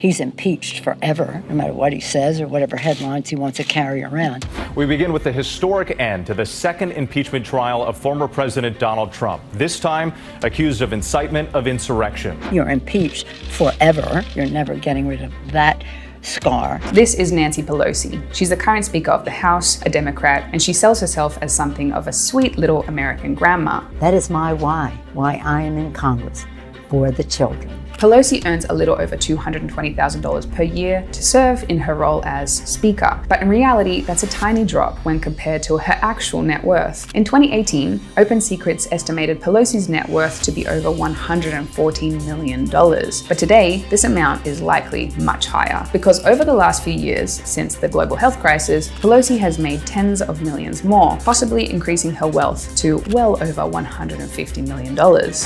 He's impeached forever, no matter what he says or whatever headlines he wants to carry around. We begin with the historic end to the second impeachment trial of former President Donald Trump, this time accused of incitement of insurrection. You're impeached forever. You're never getting rid of that scar. This is Nancy Pelosi. She's the current Speaker of the House, a Democrat, and she sells herself as something of a sweet little American grandma. That is my why I am in Congress, for the children. Pelosi earns a little over $220,000 per year to serve in her role as Speaker, but in reality, that's a tiny drop when compared to her actual net worth. In 2018, Open Secrets estimated Pelosi's net worth to be over $114 million. But today, this amount is likely much higher, because over the last few years, since the global health crisis, Pelosi has made tens of millions more, possibly increasing her wealth to well over $150 million.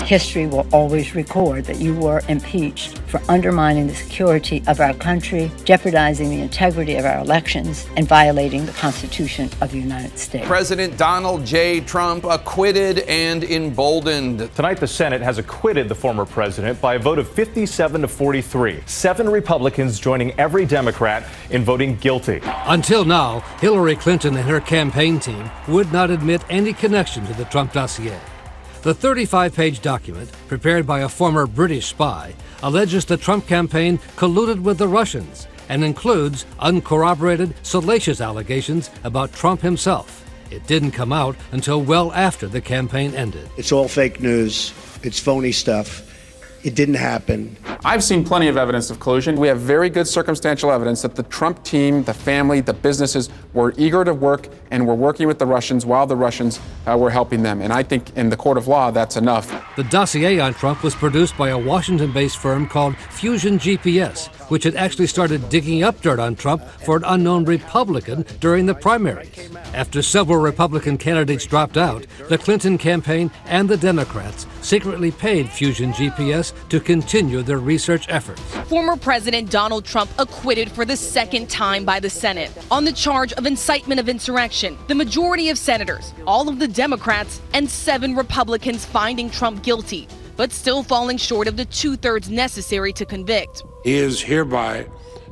History will always record that you were impeached for undermining the security of our country, jeopardizing the integrity of our elections, and violating the Constitution of the United States. President Donald J. Trump acquitted and emboldened. Tonight, the Senate has acquitted the former president by a vote of 57 to 43. 7 Republicans joining every Democrat in voting guilty. Until now, Hillary Clinton and her campaign team would not admit any connection to the Trump dossier. The 35-page document, prepared by a former British spy, alleges the Trump campaign colluded with the Russians and includes uncorroborated, salacious allegations about Trump himself. It didn't come out until well after the campaign ended. It's all fake news. It's phony stuff. It didn't happen. I've seen plenty of evidence of collusion. We have very good circumstantial evidence that the Trump team, the family, the businesses were eager to work and were working with the Russians while the Russians were helping them. And I think in the court of law, that's enough. The dossier on Trump was produced by a Washington-based firm called Fusion GPS, which had actually started digging up dirt on Trump for an unknown Republican during the primaries. After several Republican candidates dropped out, the Clinton campaign and the Democrats secretly paid Fusion GPS to continue their research efforts. Former President Donald Trump acquitted for the second time by the Senate on the charge of incitement of insurrection. The majority of senators, all of the Democrats, and 7 Republicans finding Trump guilty, but still falling short of the 2/3 necessary to convict. He is hereby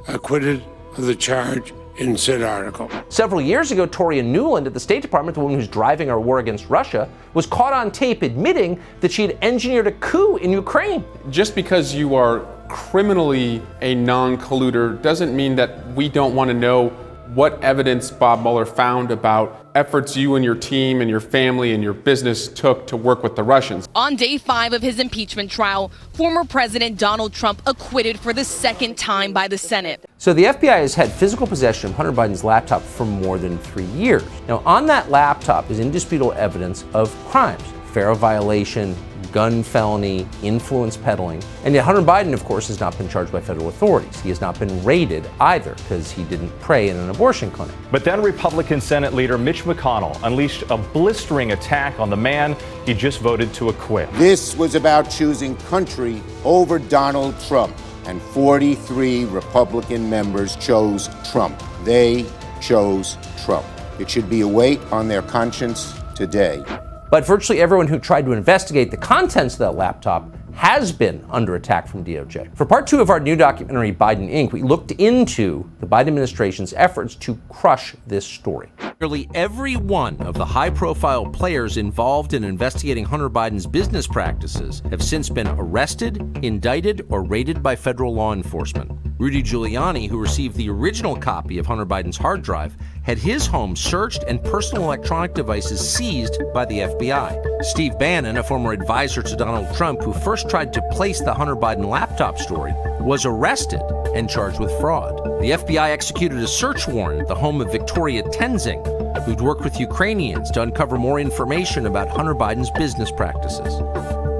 acquitted of the charge in said article. Several years ago, Toria Nuland at the State Department, the woman who's driving our war against Russia, was caught on tape admitting that she had engineered a coup in Ukraine. Just because you are criminally a non-colluder doesn't mean that we don't want to know what evidence Bob Mueller found about efforts you and your team and your family and your business took to work with the Russians. On day 5 of his impeachment trial, former President Donald Trump acquitted for the second time by the Senate. So the FBI has had physical possession of Hunter Biden's laptop for more than 3 years. Now, on that laptop is indisputable evidence of crimes: FARA violation, gun felony, influence peddling. And yet Hunter Biden, of course, has not been charged by federal authorities. He has not been raided either, because he didn't pray in an abortion clinic. But then Republican Senate leader Mitch McConnell unleashed a blistering attack on the man he just voted to acquit. This was about choosing country over Donald Trump, and 43 Republican members chose Trump. They chose Trump. It should be a weight on their conscience today. But virtually everyone who tried to investigate the contents of that laptop has been under attack from DOJ. For part 2 of our new documentary, Biden Inc., we looked into the Biden administration's efforts to crush this story. Nearly every one of the high-profile players involved in investigating Hunter Biden's business practices have since been arrested, indicted, or raided by federal law enforcement. Rudy Giuliani, who received the original copy of Hunter Biden's hard drive, had his home searched and personal electronic devices seized by the FBI. Steve Bannon, a former advisor to Donald Trump who first tried to place the Hunter Biden laptop story, was arrested and charged with fraud. The FBI executed a search warrant at the home of Victoria Tenzing, who'd worked with Ukrainians to uncover more information about Hunter Biden's business practices.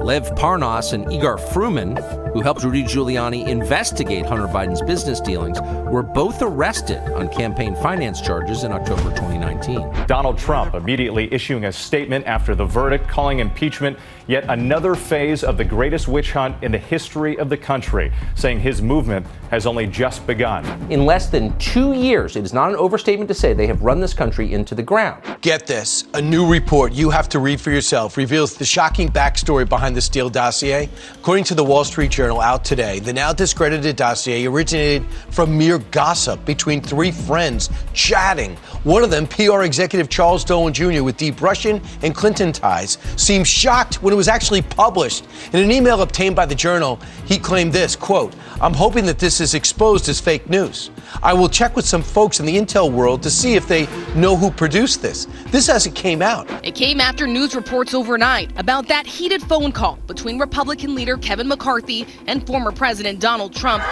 Lev Parnas and Igor Fruman, who helped Rudy Giuliani investigate Hunter Biden's business dealings, were both arrested on campaign finance charges in October 2019. Donald Trump immediately issuing a statement after the verdict, calling impeachment yet another phase of the greatest witch hunt in the history of the country, saying his movement has only just begun. In less than 2 years, it is not an overstatement to say they have run this country into the ground. Get this, a new report you have to read for yourself reveals the shocking backstory behind the Steel Dossier. According to the Wall Street Journal out today, the now discredited dossier originated from mere gossip between three friends chatting. One of them, PR executive Charles Dolan Jr. with deep Russian and Clinton ties, seemed shocked when it was actually published. In an email obtained by the Journal, he claimed this, quote, "I'm hoping that this is exposed as fake news. I will check with some folks in the intel world to see if they know who produced this. This as it came out." It came after news reports overnight about that heated phone call between Republican leader Kevin McCarthy and former President Donald Trump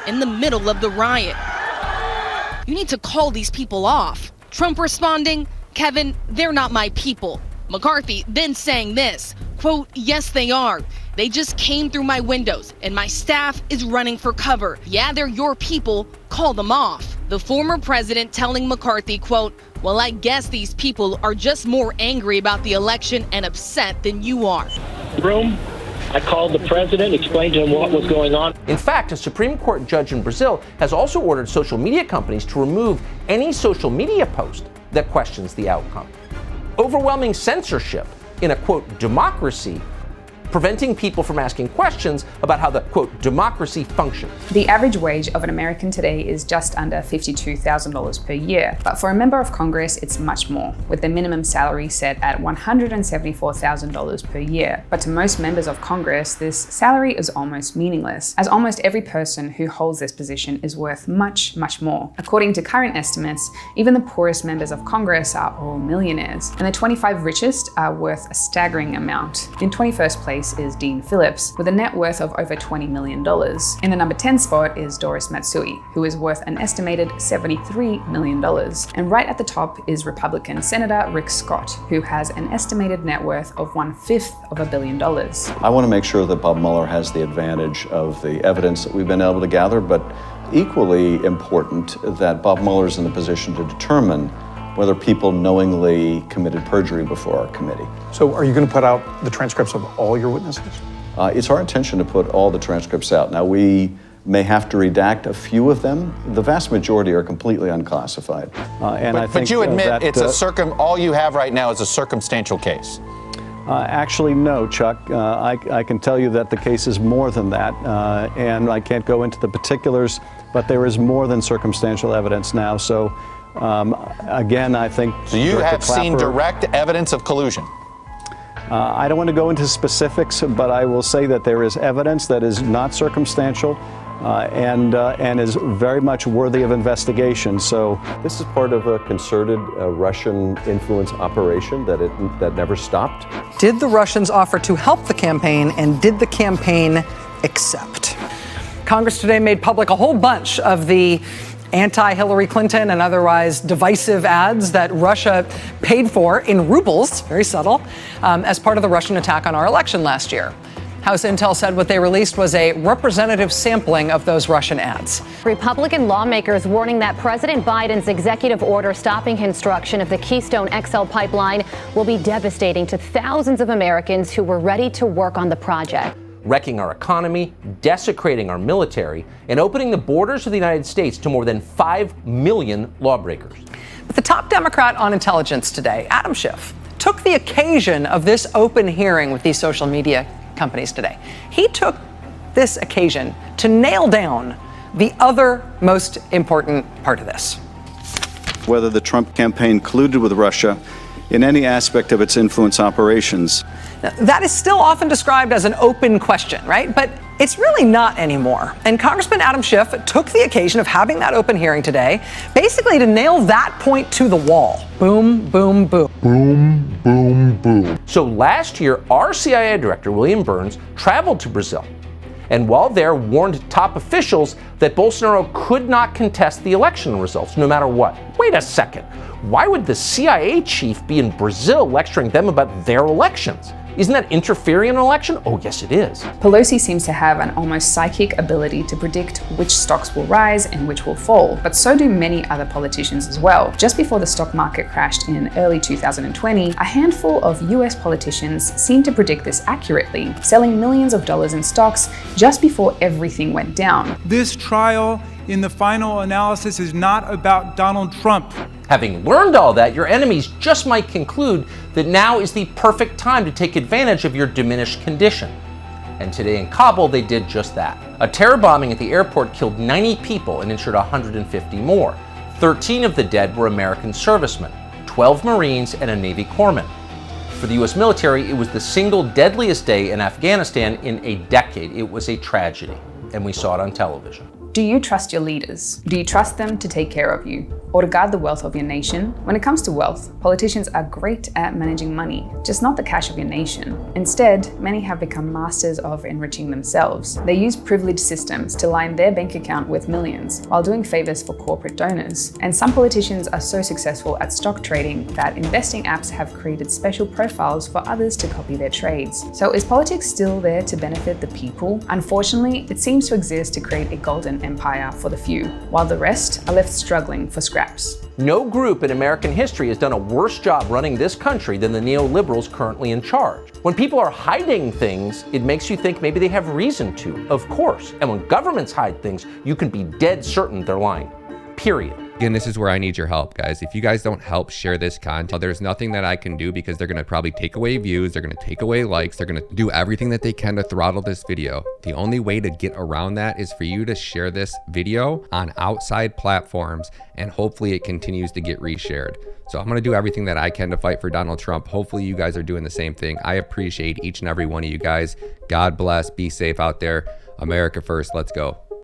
in the middle of the riot. "You need to call these people off." Trump responding, "Kevin, they're not my people." McCarthy then saying this, quote, "Yes, they are. They just came through my windows and my staff is running for cover. Yeah, they're your people. Call them off." The former president telling McCarthy, quote, "Well, I guess these people are just more angry about the election and upset than you are." Room. I called the president, explained to him what was going on. In fact, a Supreme Court judge in Brazil has also ordered social media companies to remove any social media post that questions the outcome. Overwhelming censorship in a, quote, democracy, preventing people from asking questions about how the, quote, democracy functions. The average wage of an American today is just under $52,000 per year, but for a member of Congress, it's much more, with the minimum salary set at $174,000 per year. But to most members of Congress, this salary is almost meaningless, as almost every person who holds this position is worth much, much more. According to current estimates, even the poorest members of Congress are all millionaires, and the 25 richest are worth a staggering amount. In 21st place is Dean Phillips, with a net worth of over $20 million. In the number 10 spot is Doris Matsui, who is worth an estimated $73 million. And right at the top is Republican Senator Rick Scott, who has an estimated net worth of $1/5 of $1 billion. I want to make sure that Bob Mueller has the advantage of the evidence that we've been able to gather, but equally important that Bob Mueller is in the position to determine whether people knowingly committed perjury before our committee. So are you going to put out the transcripts of all your witnesses? It's our intention to put all the transcripts out. Now, we may have to redact a few of them. The vast majority are completely unclassified. But you admit it's all you have right now is a circumstantial case. Actually, no, Chuck. I can tell you that the case is more than that, and I can't go into the particulars, but there is more than circumstantial evidence now. So, again, I think... So you have seen direct evidence of collusion? I don't want to go into specifics, but I will say that there is evidence that is not circumstantial and is very much worthy of investigation. So this is part of a concerted Russian influence operation that never stopped. Did the Russians offer to help the campaign, and did the campaign accept? Congress today made public a whole bunch of the anti-Hillary Clinton and otherwise divisive ads that Russia paid for in rubles, very subtle, as part of the Russian attack on our election last year. House Intel said what they released was a representative sampling of those Russian ads. Republican lawmakers warning that President Biden's executive order stopping construction of the Keystone XL pipeline will be devastating to thousands of Americans who were ready to work on the project. Wrecking our economy, desecrating our military, and opening the borders of the United States to more than 5 million lawbreakers. But the top Democrat on intelligence today, Adam Schiff, took the occasion of this open hearing with these social media companies today. He took this occasion to nail down the other most important part of this. Whether the Trump campaign colluded with Russia in any aspect of its influence operations. Now, that is still often described as an open question, right? But it's really not anymore. And Congressman Adam Schiff took the occasion of having that open hearing today, basically to nail that point to the wall. Boom, boom, boom. Boom, boom, boom. So last year, our CIA director, William Burns, traveled to Brazil. And while there, warned top officials that Bolsonaro could not contest the election results, no matter what. Wait a second. Why would the CIA chief be in Brazil lecturing them about their elections? Isn't that interfering in an election? Oh, yes, it is. Pelosi seems to have an almost psychic ability to predict which stocks will rise and which will fall, but so do many other politicians as well. Just before the stock market crashed in early 2020, a handful of US politicians seemed to predict this accurately, selling millions of dollars in stocks just before everything went down. This trial, in the final analysis, is not about Donald Trump. Having learned all that, your enemies just might conclude that now is the perfect time to take advantage of your diminished condition. And today in Kabul, they did just that. A terror bombing at the airport killed 90 people and injured 150 more. 13 of the dead were American servicemen, 12 Marines, and a Navy corpsman. For the US military, it was the single deadliest day in Afghanistan in a decade. It was a tragedy, and we saw it on television. Do you trust your leaders? Do you trust them to take care of you or to guard the wealth of your nation? When it comes to wealth, politicians are great at managing money, just not the cash of your nation. Instead, many have become masters of enriching themselves. They use privileged systems to line their bank account with millions while doing favors for corporate donors. And some politicians are so successful at stock trading that investing apps have created special profiles for others to copy their trades. So is politics still there to benefit the people? Unfortunately, it seems to exist to create a golden empire for the few, while the rest are left struggling for scraps. No group in American history has done a worse job running this country than the neoliberals currently in charge. When people are hiding things, it makes you think maybe they have reason to, of course. And when governments hide things, you can be dead certain they're lying. Period. Again, this is where I need your help, guys. If you guys don't help share this content, there's nothing that I can do because they're going to probably take away views. They're going to take away likes. They're going to do everything that they can to throttle this video. The only way to get around that is for you to share this video on outside platforms, and hopefully it continues to get reshared. So I'm going to do everything that I can to fight for Donald Trump. Hopefully you guys are doing the same thing. I appreciate each and every one of you guys. God bless. Be safe out there. America first. Let's go.